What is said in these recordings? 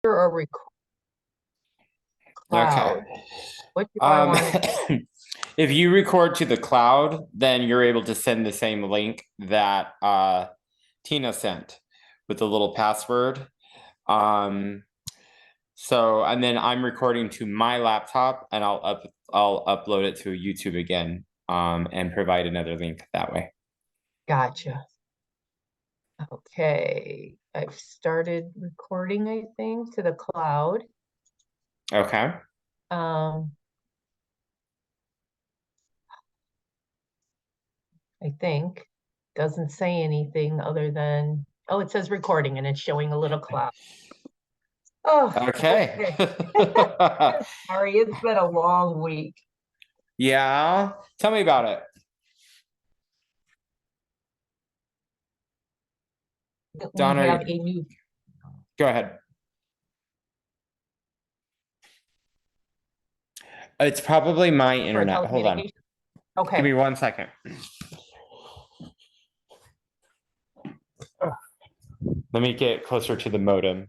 or cloud? Okay. What do I Um, want to do? if you record to the cloud, then you're able to send the same link that Tina sent with the little password. Um, and then I'm recording to my laptop, and I'll upload it to YouTube again, and provide another link that way. Gotcha. Okay. I've started recording, I think, to the cloud. Okay. Um, I think. Doesn't say anything other than, oh, it says recording and it's showing a little cloud. Oh, Okay. okay. Sorry, it's been a long week. Yeah. Tell me about it. We Donna, have a new go ahead. It's probably my for internet. Hold on. telecommunications. Give Okay. me 1 second. Let me get closer to the modem.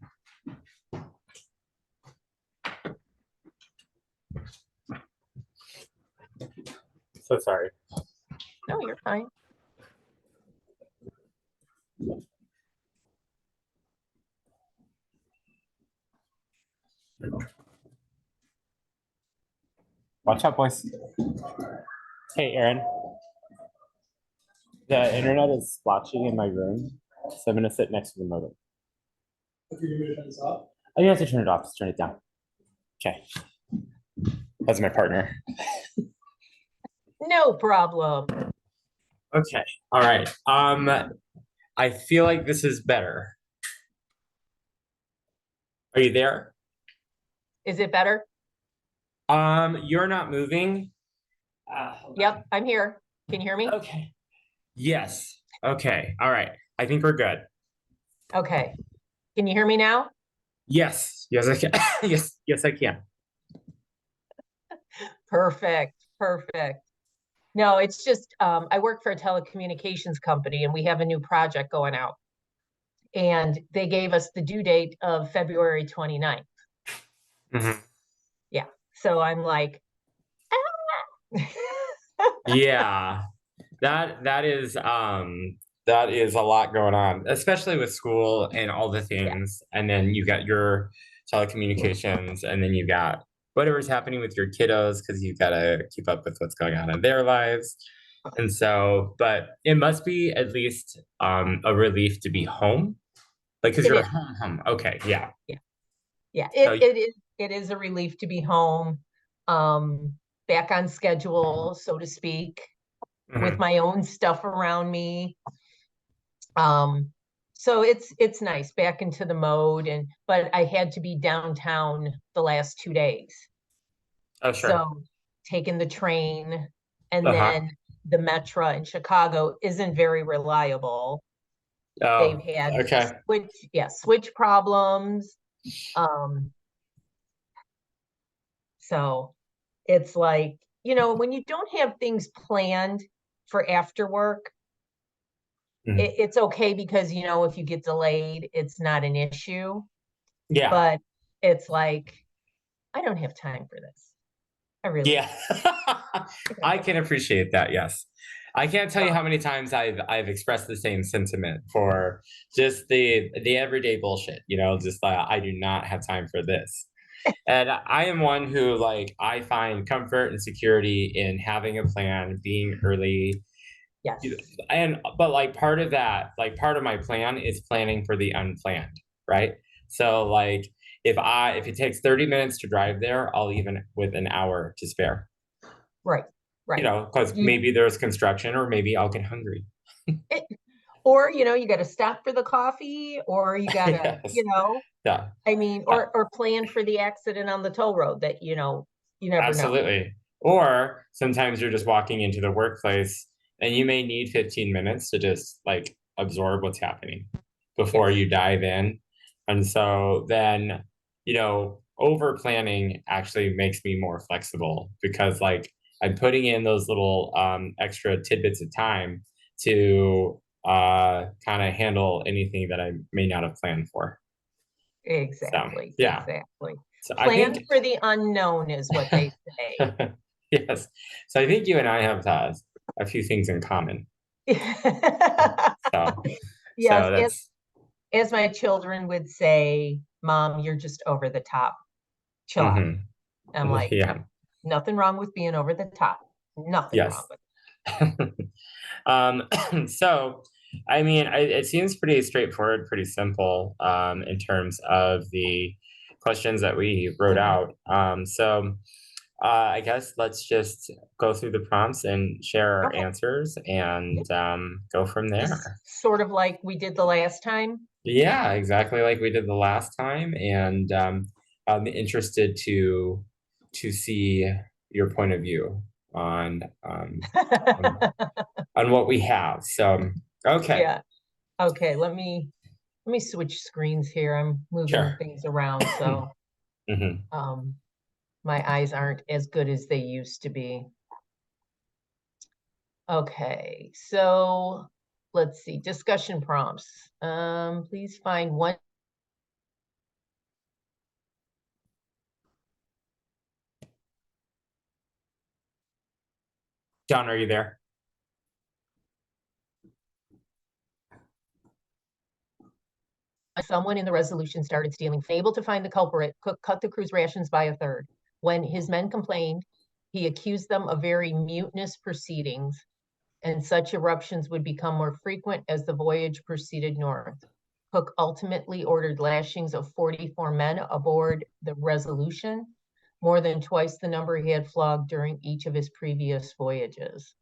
So sorry. No, you're fine. Watch out, boys. Hey, Aaron. The internet is splotchy in my room, so I'm gonna sit next to the modem. Okay, you want me to turn this off? Oh, you have to turn it off. Just turn it down. Okay. That's my partner. No problem. Okay. All right. I feel like this is better. Are you there? Is it better? You're not moving. Yep, I'm here. Can you hear me? Okay. Yes. Okay. All right. I think we're good. Okay. Can you hear me now? Yes. Yes, I can. Yes. Yes, I can. Perfect. Perfect. No, it's just I work for a telecommunications company and we have a new project going out. And they gave us the due date of February 29th. Mhm. Yeah. So I'm like, ah. Yeah. That is a lot going on, especially with school and all the Yeah. things. And then you got your telecommunications, and then you got whatever's happening with your kiddos because you got to keep up with what's going on in their lives. And so, but it must be at least a relief to be home, like because It you're is. home. Okay, yeah. Yeah. Yeah. So, It is a relief to be home, um, back on schedule, so to speak, with mhm. my own stuff around me. Um, so it's nice back into the mode but I had to be downtown the last 2 days. Oh, sure. So taking the train and Uh-huh. then the metro in Chicago isn't very reliable. They've Oh, had okay. switch problems. Um, so it's like, when you don't have things planned for after work, Mhm. it's okay because, if you get delayed, it's not an issue. Yeah. But it's like, I don't have time for this. I really Yeah. don't. I can appreciate that. Yes. I can't tell you how So, many times I've expressed the same sentiment for just the everyday bullshit, just like I do not have time for this. And I am one who like I find comfort and security in having a plan, being early, yes, and but like part of that, like part of my plan is planning for the unplanned, right? So like if it takes 30 minutes to drive there, I'll even with an hour to spare, right, right. because You, maybe there's construction or maybe I'll get hungry. it, or, you got to stop for the coffee, or you got to, Yes. Yeah. I mean, Uh, or plan for the accident on the toll road that, you never know. Absolutely. Or sometimes you're just walking into the workplace and you may need 15 minutes to just like absorb what's happening before Yes. you dive in. And so then, over planning actually makes me more flexible because like I'm putting in those little extra tidbits of time to kind of handle anything that I may not have planned for. Exactly. Yeah. Exactly. So I Plan think for the unknown is what they say. yes. So I think you and I have a few things in common. So Yes, that's as my children would say, Mom, you're just over the top. Chill out. I'm like, yeah. nothing wrong with being over the top. Nothing wrong Yes. with um, so I mean, it seems pretty straightforward, pretty simple in terms of the questions that we wrote it. out. I guess let's just go through the prompts and share our Okay. answers and go from Just there. sort of like we did the last time. Yeah, exactly like we did the last time, and I'm interested to see your point of view on on, on what we have. So, okay, Yeah. Okay, let me switch screens here. I'm moving sure. things around, so hmm um my eyes aren't as good as they used to be. Okay, so let's see. Discussion prompts. Please find one. John, are you there? Someone in the resolution started stealing, able to find the culprit, Cook cut the crew's rations by a third. When his men complained, he accused them of very mutinous proceedings, and such eruptions would become more frequent as the voyage proceeded north. Cook ultimately ordered lashings of 44 men aboard the Resolution, more than twice the number he had flogged during each of his previous voyages.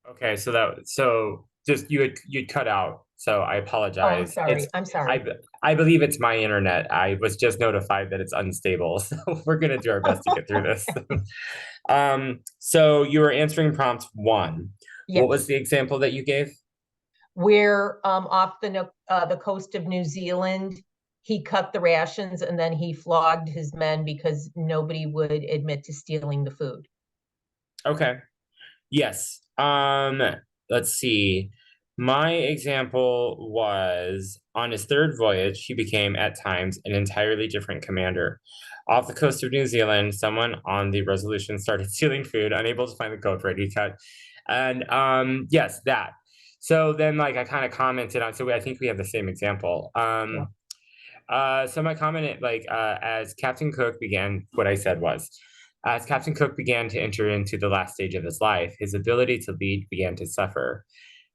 Okay, so just you'd cut out. So I Oh, I'm apologize. sorry. I'm sorry. I believe it's my internet. I was just notified that it's unstable. So we're gonna do our best to get through this. So you were answering prompt one. What was Yes. the example that you gave? Where off the coast of New Zealand, he cut the rations and then he flogged his men because nobody would admit to stealing the food. Okay. Yes. Let's see. My example was on his third voyage, he became at times an entirely different commander. Off the coast of New Zealand, someone on the Resolution started stealing food, unable to find the culprit he cut. And yes, that. So then like I kind of commented on, so I think we have the same example. Yeah. So my comment, as Captain Cook began, what I said was, as Captain Cook began to enter into the last stage of his life, his ability to lead began to suffer.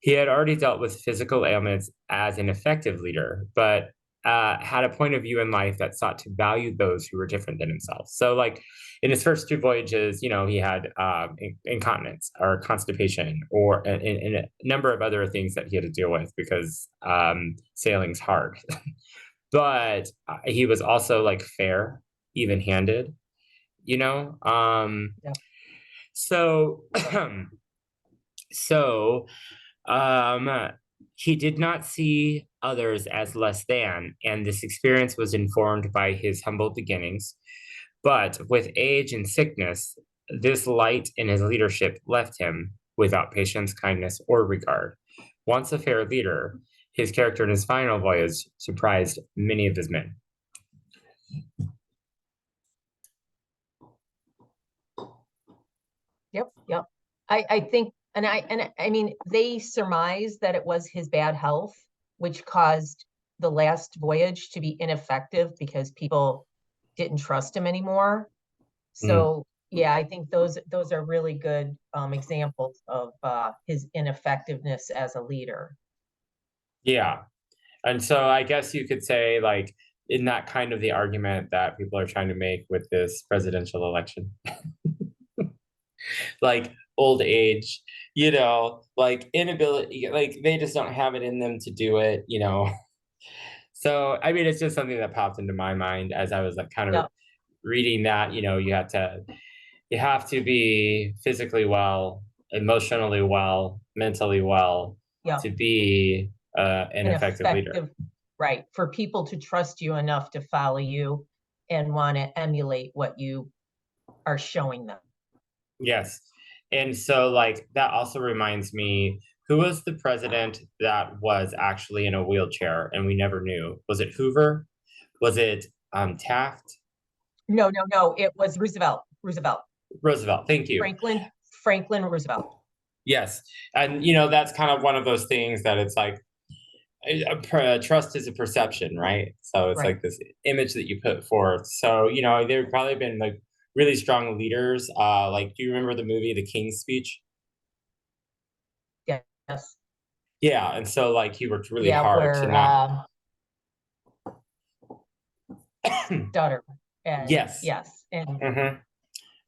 He had already dealt with physical ailments as an effective leader, but had a point of view in life that sought to value those who were different than himself. So, like in his first two voyages, he had incontinence or constipation, or and a number of other things that he had to deal with because sailing's hard. But he was also like fair, even-handed, you know. Yeah. So so he did not see others as less than, and this experience was informed by his humble beginnings. But with age and sickness, this light in his leadership left him without patience, kindness, or regard. Once a fair leader, his character in his final voyage surprised many of his men. Yep. Yep. I think, and I mean, they surmised that it was his bad health, which caused the last voyage to be ineffective because people didn't trust him anymore. Mm, So yeah, I think those are really good examples of his ineffectiveness as a leader. yeah. And so I guess you could say, like, in that kind of the argument that people are trying to make with this presidential election, like old age, like inability, like they just don't have it in them to do it. So, I mean, it's just something that popped into my mind as I was like kind of Yep. reading that, you have to be physically well, emotionally well, mentally well Yep. to be an An effective leader. effective, right, for people to trust you enough to follow you and want to emulate what you are showing them. Yes. And so like that also reminds me Who was the president that was actually in a wheelchair and we never knew? Was it Hoover? Was it Taft? No, no, no. It was Roosevelt. Roosevelt. Roosevelt. Thank you. Franklin Roosevelt. Yes. And, that's kind of one of those things that it's like, trust is a perception, right? So it's Right. like this image that you put forth. So, there've probably been like really strong leaders. Like, do you remember the movie The King's Speech? Yes. Yeah. And so, like, he worked really Yeah, hard to where not. stutter. And Yes. yes. And Hmm.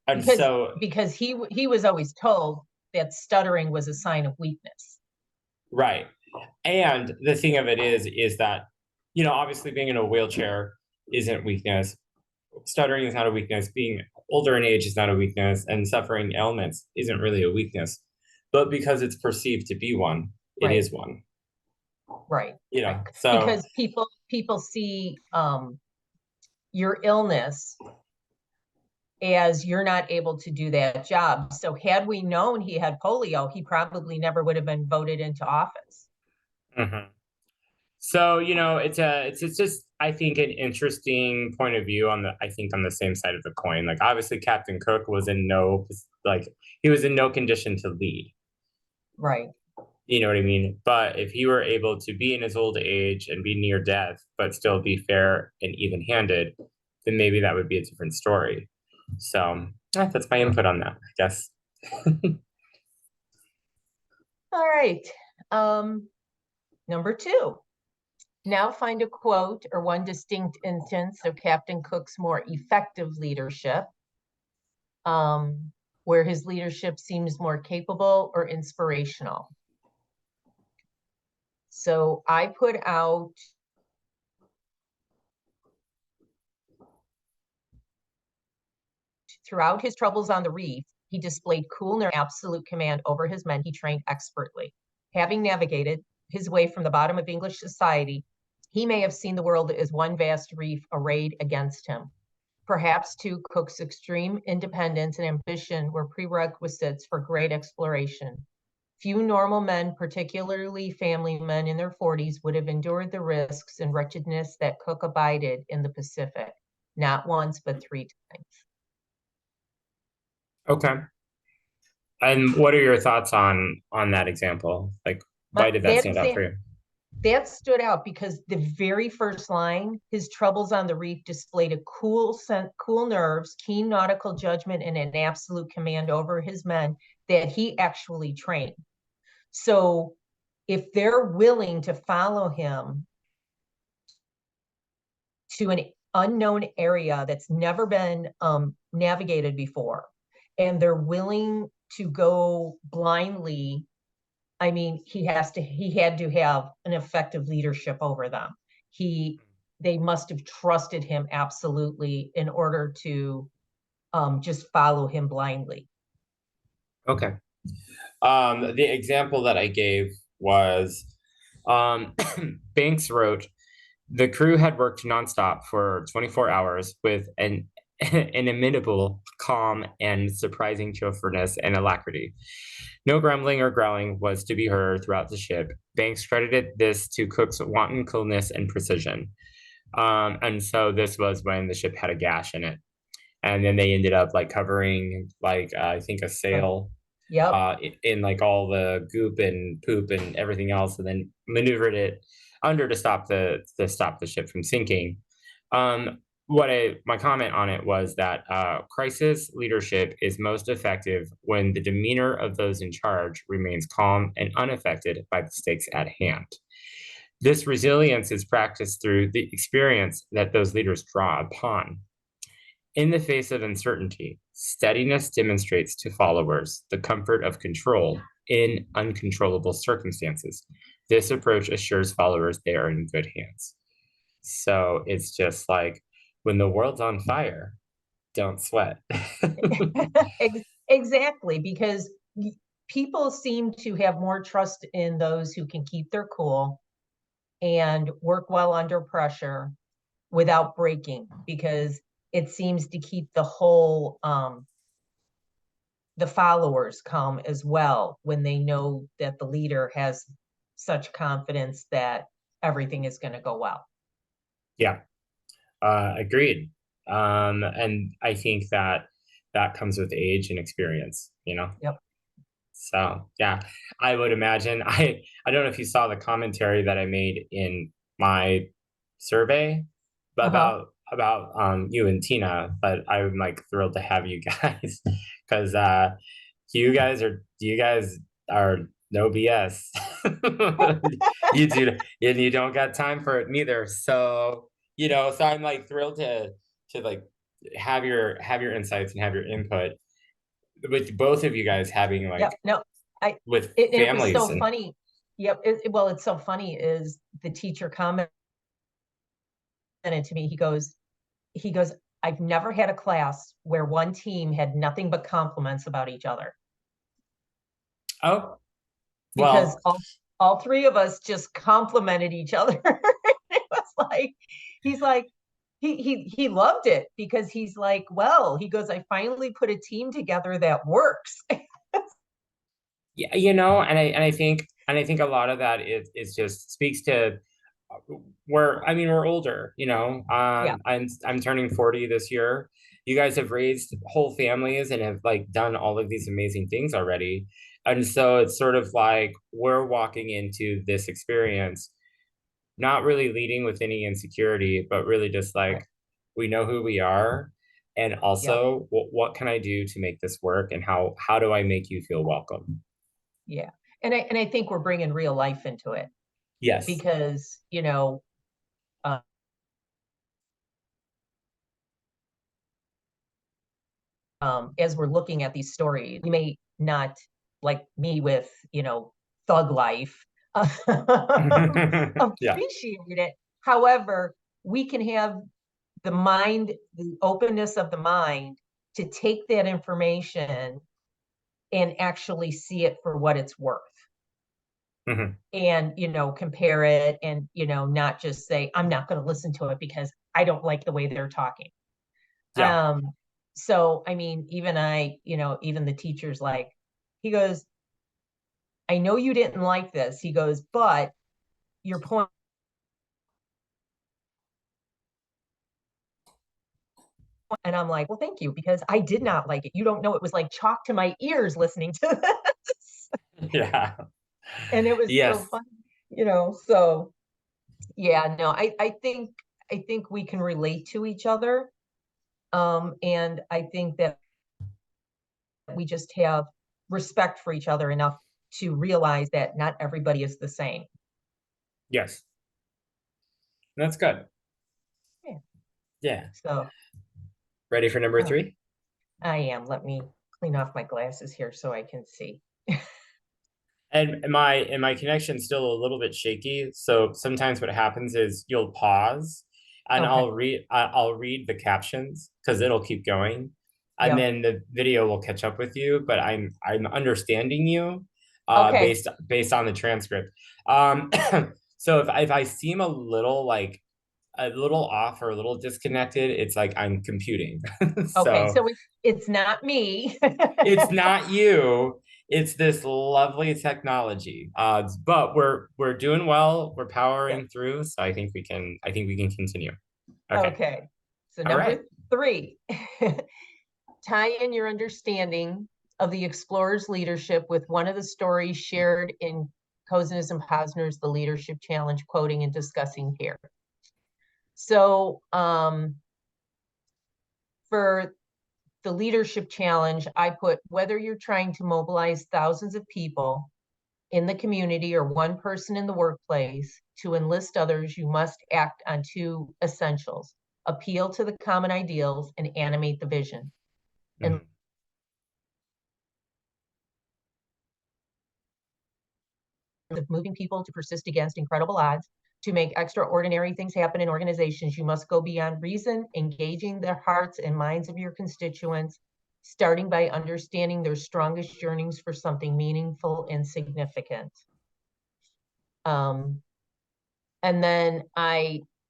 And because so, because he was always told that stuttering was a sign of weakness. right. And the thing of it is that, obviously being in a wheelchair isn't weakness. Stuttering is not a weakness. Being older in age is not a weakness. And suffering ailments isn't really a weakness. But because it's perceived to be one, it Right. is one. Right. Right. So Because people see your illness as you're not able to do that job. So had we known he had polio, he probably never would have been voted into office. mhm. So, it's just, I think, an interesting point of view on the same side of the coin. Like, obviously Captain Cook was like, he was in no condition to lead. Right. You know what I mean? But if he were able to be in his old age and be near death, but still be fair and even handed, then maybe that would be a different story. So that's my input on that, I guess. All right. Number 2. Now find a quote or one distinct instance of Captain Cook's more effective leadership, where his leadership seems more capable or inspirational. So I put out throughout his troubles on the reef, he displayed coolness, absolute command over his men he trained expertly. Having navigated his way from the bottom of English society, he may have seen the world as one vast reef arrayed against him. Perhaps, too, Cook's extreme independence and ambition were prerequisites for great exploration. Few normal men, particularly family men in their 40s, would have endured the risks and wretchedness that Cook abided in the Pacific, not once, but 3 times. Okay. And what are your thoughts on that example? Like, why did that stand out for you? That stood out because the very first line, his troubles on the reef displayed a cool nerves, keen nautical judgment, and an absolute command over his men that he actually trained. So if they're willing to follow him to an unknown area that's never been navigated before, and they're willing to go blindly, I mean, he had to have an effective leadership over them. They must have trusted him absolutely in order to just follow him blindly. Okay. The example that I gave was Banks wrote, the crew had worked nonstop for 24 hours with an inimitable calm and surprising cheerfulness and alacrity. No grumbling or growling was to be heard throughout the ship. Banks credited this to Cook's wanton coolness and precision. And so this was when the ship had a gash in it. And then they ended up like covering like I think a sail Yep. in like all the goop and poop and everything else, and then maneuvered it under to stop the ship from sinking. My comment on it was that crisis leadership is most effective when the demeanor of those in charge remains calm and unaffected by the stakes at hand. This resilience is practiced through the experience that those leaders draw upon. In the face of uncertainty, steadiness demonstrates to followers the comfort of control in uncontrollable circumstances. This approach assures followers they are in good hands. So it's just like when the world's on fire, don't sweat. Exactly, because people seem to have more trust in those who can keep their cool and work well under pressure without breaking, because it seems to keep the whole the followers come as well when they know that the leader has such confidence that everything is going to go well. Yeah, agreed. And I think that that comes with age and experience, you know? Yep. So yeah, I would imagine I don't know if you saw the commentary that I made in my survey about you and Tina, but I'm like thrilled to have you guys because you guys are no BS. You do, and you don't got time for it neither. So, you know, so I'm like thrilled to like have your insights and have your input with both of you guys having like Yep. No, with it was families so and funny. Yep. Well, it's so funny is the teacher commented to me. He goes, I've never had a class where one team had nothing but compliments about each other. oh Because well all three of us just complimented each other. It was like, he's like, he loved it because he's like, well, he goes, I finally put a team together that works. yeah, you know, and I think a lot of that is just speaks to we're older, you know. Yeah. I'm turning 40 this year. You guys have raised whole families and have like done all of these amazing things already. And so it's sort of like we're walking into this experience, not really leading with any insecurity, but really just like Right. we know who we are. And Yep. also what can I do to make this work and how do I make you feel welcome? Yeah. And I think we're bringing real life into it Yes. because, you know, uh, as we're looking at these stories, we may not like me with, you know, thug life, Yeah. appreciate it. However, we can have the mind, the openness of the mind to take that information and actually see it for what it's worth. Mhm. And, you know, compare it and, you know, not just say, I'm not going to listen to it because I don't like the way they're talking. Yeah. So, I mean, you know, even the teacher's like, he goes, I know you didn't like this. He goes, but your point. And I'm like, well, thank you, because I did not like it. You don't know, it was like chalk to my ears listening to this. Yeah. And it was so Yes. fun, you know. So yeah, no, I think we can relate to each other. And I think that we just have respect for each other enough to realize that not everybody is the same. Yes. That's good. Yeah. Yeah. So Ready for number uh, 3? I am. Let me clean off my glasses here so I can see. And my connection's still a little bit shaky. So sometimes what happens is you'll pause and Okay. I'll read the captions because it'll keep going. And Yep. then the video will catch up with you, but I'm understanding you Okay. based on the transcript. Um so if I seem a little like a little off or a little disconnected, it's like I'm computing. Okay. So So it's not me. it's not you, it's this lovely technology. But we're doing well, we're Yep. powering through, so I think we can continue. Okay. Okay. So All right. number 3, tie in your understanding of the explorer's leadership with one of the stories shared in Kozner's and Posner's The Leadership Challenge, quoting and discussing here. So for the leadership challenge, I put whether you're trying to mobilize thousands of people in the community or one person in the workplace to enlist others, you must act on 2 essentials: appeal to the common ideals and animate the vision. And Mhm. of moving people to persist against incredible odds, to make extraordinary things happen in organizations, you must go beyond reason, engaging the hearts and minds of your constituents, starting by understanding their strongest yearnings for something meaningful and significant. Um, and then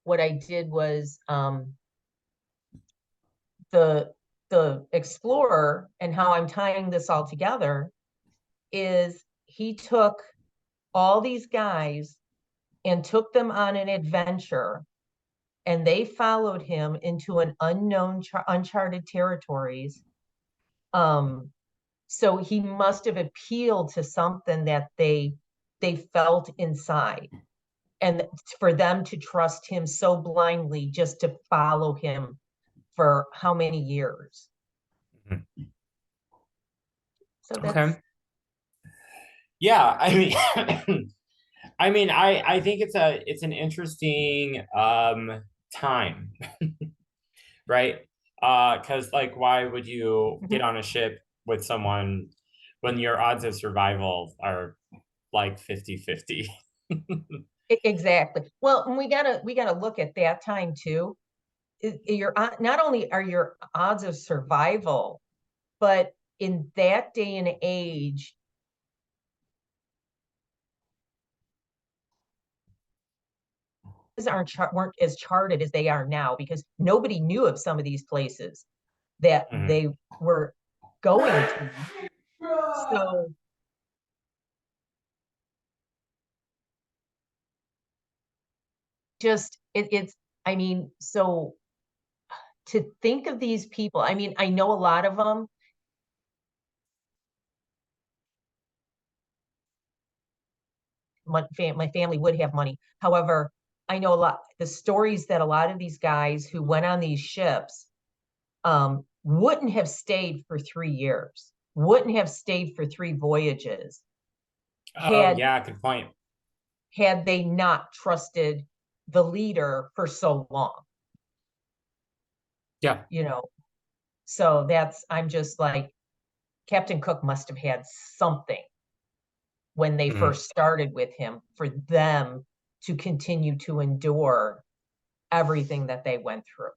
what I did was the the explorer and how I'm tying this all together is he took all these guys and took them on an adventure, and they followed him into an unknown, uncharted territories. So he must have appealed to something that they felt inside, and for them to trust him so blindly just to follow him for how many years. So that's Okay. Yeah, I mean, I think it's an interesting time, right? Because like, why would you get on a ship with someone when your odds of survival are like 50-50? exactly. Well, and we gotta look at that time too. Your not only are your odds of survival, but in that day and age, weren't as charted as they are now, because nobody knew of some of these places that they were going to. So just it's I mean, so to think of these people, I mean, I know a lot of them. My family would have money. However, I know the stories that a lot of these guys who went on these ships wouldn't have stayed for 3 years, wouldn't have stayed for 3 voyages Oh had yeah, good point. had they not trusted the leader for so long. Yeah. So I'm just like, Captain Cook must have had something when they first started with him for them to continue to endure everything that they went through.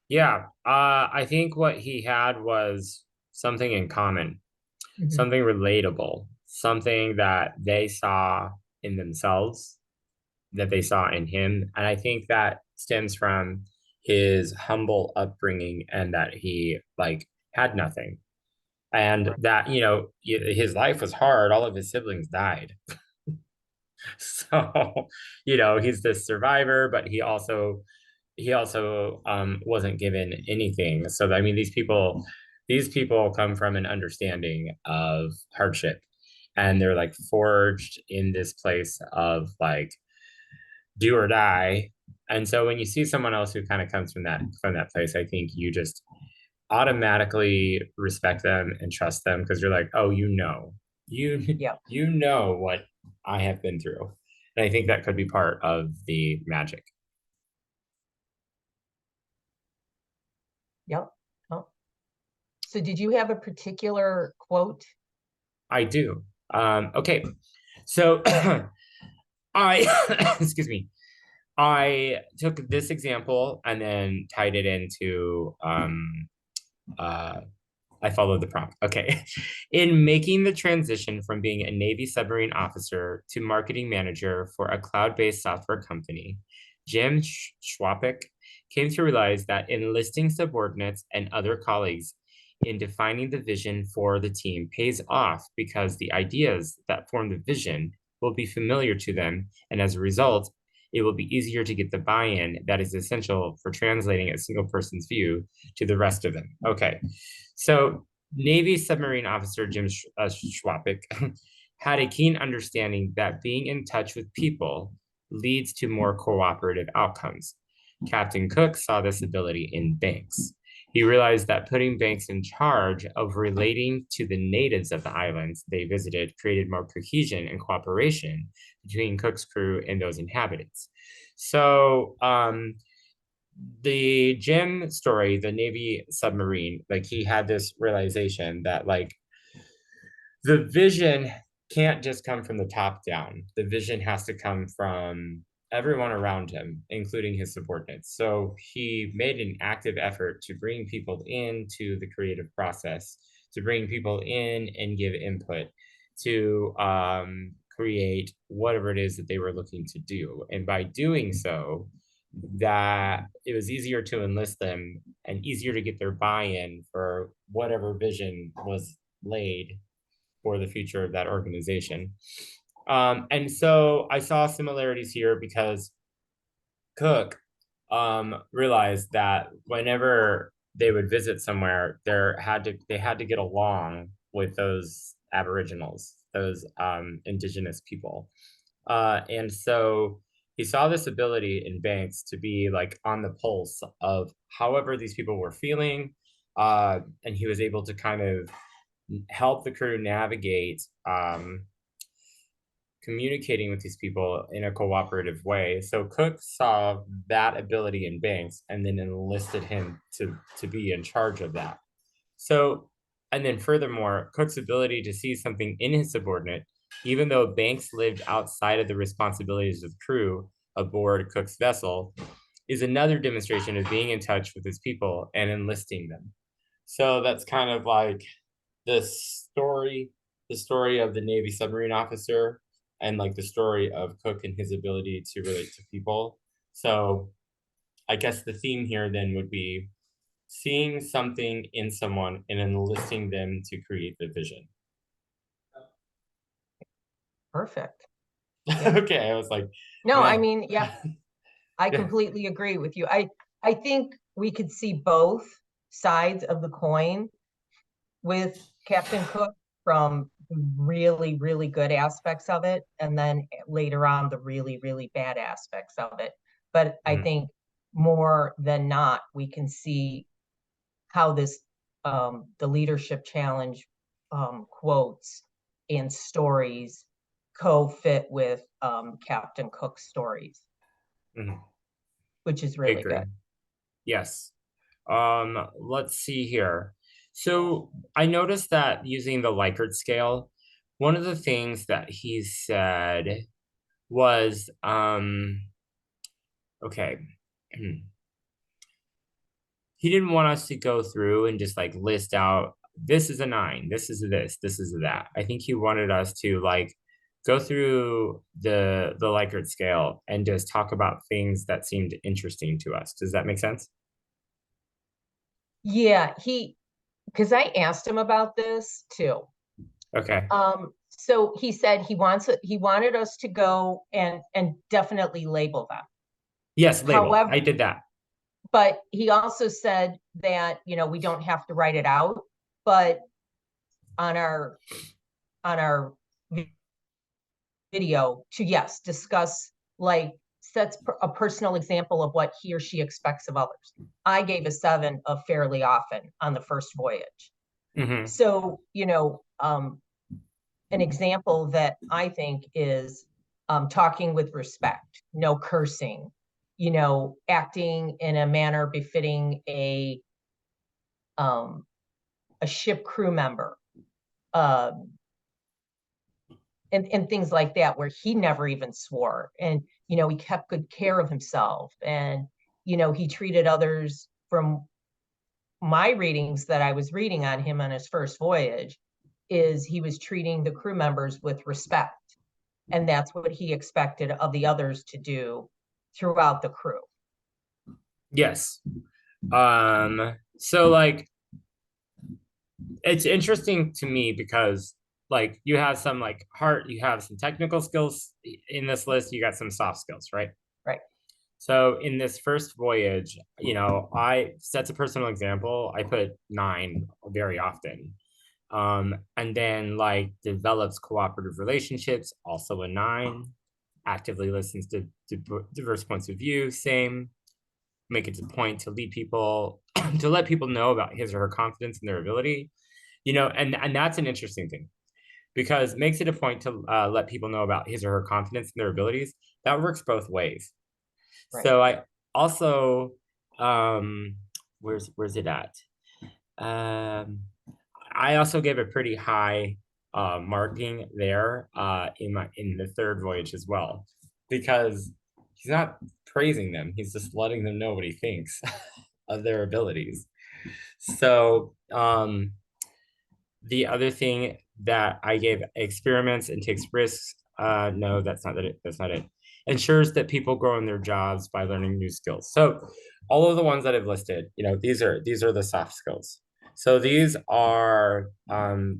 Yeah, I think what he had was something in common, something relatable, something that they saw in themselves, that they saw in him. And I think that stems from his humble upbringing, and that he like had nothing. And that, his life was hard. All of his siblings died. So, he's this survivor, but he also wasn't given anything. So I mean, these people come from an understanding of hardship, and they're like forged in this place of like do or die. And so when you see someone else who kind of comes from that place, I think you just automatically respect them and trust them, because you're like, oh, Yeah. you know what I have been through. And I think that could be part of the magic. Yep. Oh. So did you have a particular quote? I do. Okay. So I, excuse me, I took this example and then tied it into, I followed the prompt. Okay. In making the transition from being a Navy submarine officer to marketing manager for a cloud-based software company, Jim Schwapik came to realize that enlisting subordinates and other colleagues in defining the vision for the team pays off, because the ideas that form the vision will be familiar to them, and as a result, it will be easier to get the buy-in that is essential for translating a single person's view to the rest of them. Okay, so Navy submarine officer Jim Schwapik had a keen understanding that being in touch with people leads to more cooperative outcomes. Captain Cook saw this ability in Banks. He realized that putting Banks in charge of relating to the natives of the islands they visited created more cohesion and cooperation between Cook's crew and those inhabitants. So, the Jim story, the Navy submarine, like he had this realization that like the vision can't just come from the top down. The vision has to come from everyone around him, including his subordinates. So he made an active effort to bring people into the creative process, to bring people in and give input, to create whatever it is that they were looking to do. And by doing so, that it was easier to enlist them and easier to get their buy-in for whatever vision was laid for the future of that organization. And so I saw similarities here because Cook realized that whenever they would visit somewhere, they had to get along with those Aboriginals, those indigenous people. And so he saw this ability in Banks to be like on the pulse of however these people were feeling. And he was able to kind of help the crew navigate communicating with these people in a cooperative way. So Cook saw that ability in Banks and then enlisted him to be in charge of that. So, and then furthermore, Cook's ability to see something in his subordinate, even though Banks lived outside of the responsibilities of the crew aboard Cook's vessel, is another demonstration of being in touch with his people and enlisting them. So that's kind of like the story of the Navy submarine officer and like the story of Cook and his ability to relate to people. So I guess the theme here then would be seeing something in someone and enlisting them to create the vision. Perfect. Yeah. Okay, I was like, no, man. I mean, yeah, I completely agree with you. I think we could see both sides of the coin with Captain Cook, from really, really good aspects of it, and then later on the really, really bad aspects of it. But I think more than not, we can see how this the leadership challenge quotes and stories co-fit with Captain Cook's stories, which is really good. Yes. Let's see here. So I noticed that using the Likert scale, one of the things that he said was, okay, he didn't want us to go through and just like list out, this is a 9, this is a this is a that. I think he wanted us to like go through the Likert scale and just talk about things that seemed interesting to us. Does that make sense? Yeah, because I asked him about this too. Okay. So he said he wanted us to go and definitely label them. Yes, label. However, I did that. But he also said that, we don't have to write it out, but on our video to, yes, discuss, like, sets a personal example of what he or she expects of others. I gave a 7 of fairly often on the first voyage. So, an example that I think is talking with respect, no cursing, acting in a manner befitting a ship crew member, and things like that, where he never even swore, and he kept good care of himself, and he treated others, from my readings that I was reading on him on his first voyage, is he was treating the crew members with respect, and that's what he expected of the others to do throughout the crew. Yes. So like, it's interesting to me because like you have some like you have some technical skills in this list, you got some soft skills, right? Right. So in this first voyage, I that's a personal example. I put 9 very often. And then like develops cooperative relationships, also a 9. Actively listens to diverse points of view, same. Make it a point to lead people to let people know about his or her confidence in their ability, and that's an interesting thing, because makes it a point to let people know about his or her confidence in their abilities. That works both ways. Right. So I also, where's it at? I also gave a pretty high marking there in the third voyage as well, because he's not praising them, he's just letting them know what he thinks of their abilities. So the other thing that I gave, experiments and takes risks, no, that's not it. ensures that people grow in their jobs by learning new skills. So all of the ones that I've listed, these are the soft skills. So these are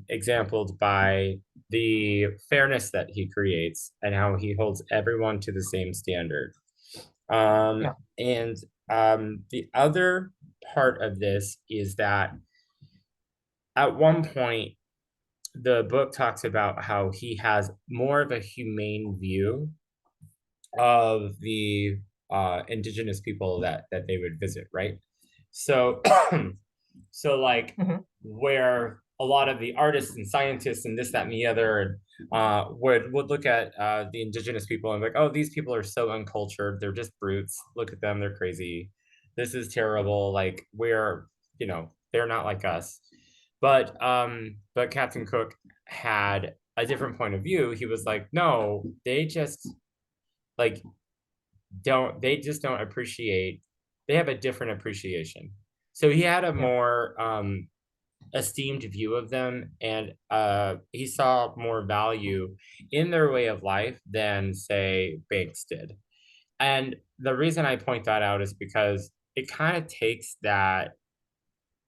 exampled by the fairness that he creates and how he holds everyone to the same standard. Yeah. And the other part of this is that at one point, the book talks about how he has more of a humane view of the indigenous people that they would visit, right? So so like Mhm. where a lot of the artists and scientists and this, that, and the other would look at the indigenous people and be like, oh, these people are so uncultured, they're just brutes. Look at them, they're crazy. This is terrible. Like they're not like us. But Captain Cook had a different point of view. He was like, no, they just like don't appreciate, they have a different appreciation. So he had a more esteemed view of them, and he saw more value in their way of life than say Banks did. And the reason I point that out is because it kind of takes that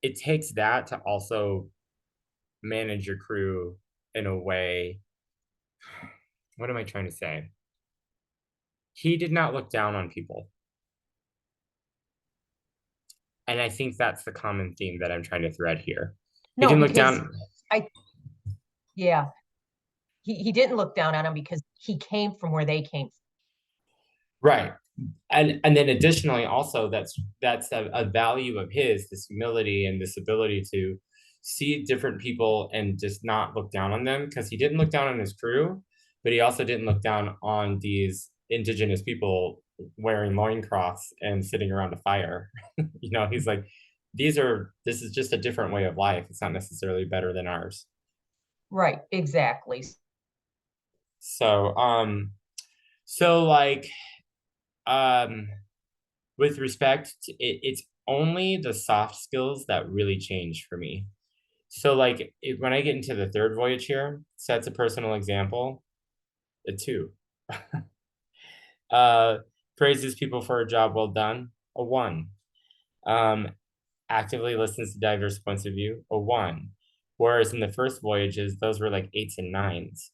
to also manage your crew in a way. What am I trying to say? He did not look down on people. And I think that's the common theme that I'm trying to thread here. He No, didn't look because down. yeah, he didn't look down on them because he came from where they came from. Right. And then additionally, also that's a value of his, this humility and this ability to see different people and just not look down on them, because he didn't look down on his crew, but he also didn't look down on these indigenous people wearing loincloths and sitting around a fire. He's like, this is just a different way of life. It's not necessarily better than ours. Right, exactly. So like with respect to it, it's only the soft skills that really change for me. So like when I get into the third voyage here, sets a personal example, a 2. Praises people for a job well done, a 1. Actively listens to diverse points of view, a 1. Whereas in the first voyages, those were like 8s and 9s.